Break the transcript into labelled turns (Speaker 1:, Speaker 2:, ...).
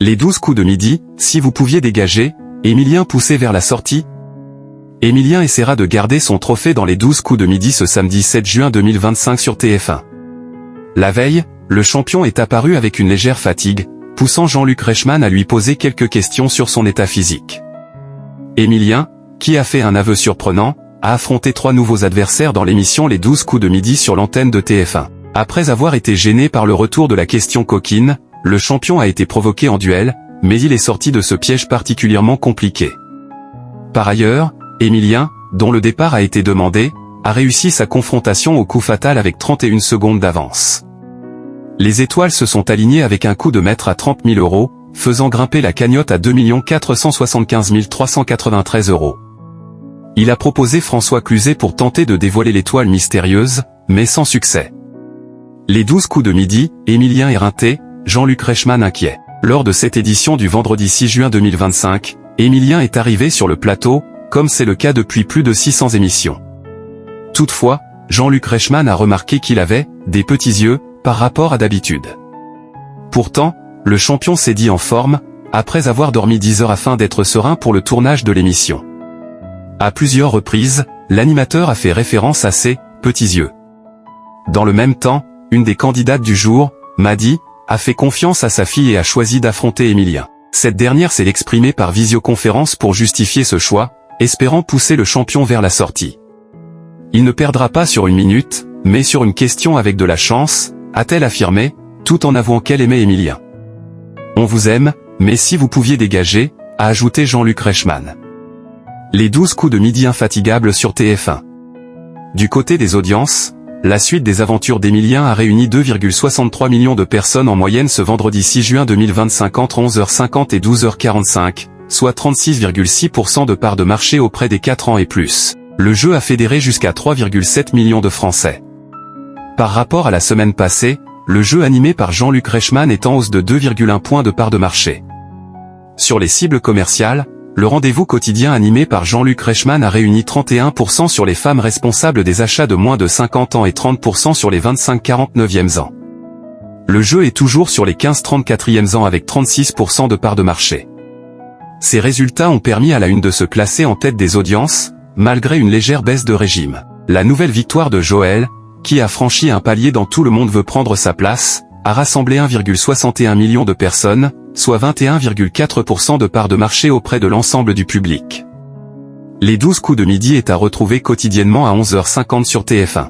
Speaker 1: Les 12 coups de midi, si vous pouviez dégager, Émilien poussé vers la sortie. Émilien essaiera de garder son trophée dans les 12 coups de midi ce samedi 7 juin 2025 sur TF1. La veille, le champion est apparu avec une légère fatigue, poussant Jean-Luc Reichmann à lui poser quelques questions sur son état physique. Émilien, qui a fait un aveu surprenant, a affronté 3 nouveaux adversaires dans l'émission Les 12 coups de midi sur l'antenne de TF1. Après avoir été gêné par le retour de la question coquine, le champion a été provoqué en duel, mais il est sorti de ce piège particulièrement compliqué. Par ailleurs, Émilien, dont le départ a été demandé, a réussi sa confrontation au coup fatal avec 31 secondes d'avance. Les étoiles se sont alignées avec un coup de maître à 30 000 €, faisant grimper la cagnotte à 2 475 393 €. Il a proposé François Cluzet pour tenter de dévoiler l'étoile mystérieuse, mais sans succès. Les 12 coups de midi, Émilien éreinté, Jean-Luc Reichmann inquiet. Lors de cette édition du vendredi 6 juin 2025, Émilien est arrivé sur le plateau, comme c'est le cas depuis plus de 600 émissions. Toutefois, Jean-Luc Reichmann a remarqué qu'il avait des petits yeux par rapport à d'habitude. Pourtant, le champion s'est dit en forme, après avoir dormi 10 heures afin d'être serein pour le tournage de l'émission. À plusieurs reprises, l'animateur a fait référence à ses petits yeux. Dans le même temps, une des candidates du jour, Madi, a fait confiance à sa fille et a choisi d'affronter Émilien. Cette dernière s'est exprimée par visioconférence pour justifier ce choix, espérant pousser le champion vers la sortie. Il ne perdra pas sur 1 minute, mais sur une question avec de la chance, a-t-elle affirmé, tout en avouant qu'elle aimait Émilien. On vous aime, mais si vous pouviez dégager, a ajouté Jean-Luc Reichmann. Les 12 coups de midi infatigables sur TF1. Du côté des audiences, la suite des aventures d'Émilien a réuni 2,63 millions de personnes en moyenne ce vendredi 6 juin 2025 entre 11h50 et 12h45, soit 36,6% de part de marché auprès des 4 ans et plus. Le jeu a fédéré jusqu'à 3,7 millions de Français. Par rapport à la semaine passée, le jeu animé par Jean-Luc Reichmann est en hausse de 2,1 points de part de marché. Sur les cibles commerciales, le rendez-vous quotidien animé par Jean-Luc Reichmann a réuni 31% sur les femmes responsables des achats de moins de 50 ans et 30% sur les 25-49e ans. Le jeu est toujours sur les 15-34e ans avec 36% de part de marché. Ces résultats ont permis à la une de se classer en tête des audiences, malgré une légère baisse de régime. La nouvelle victoire de Joël, qui a franchi un palier dans Tout le monde veut prendre sa place, a rassemblé 1,61 million de personnes, soit 21,4% de part de marché auprès de l'ensemble du public. Les 12 coups de midi est à retrouver quotidiennement à 11h50 sur TF1.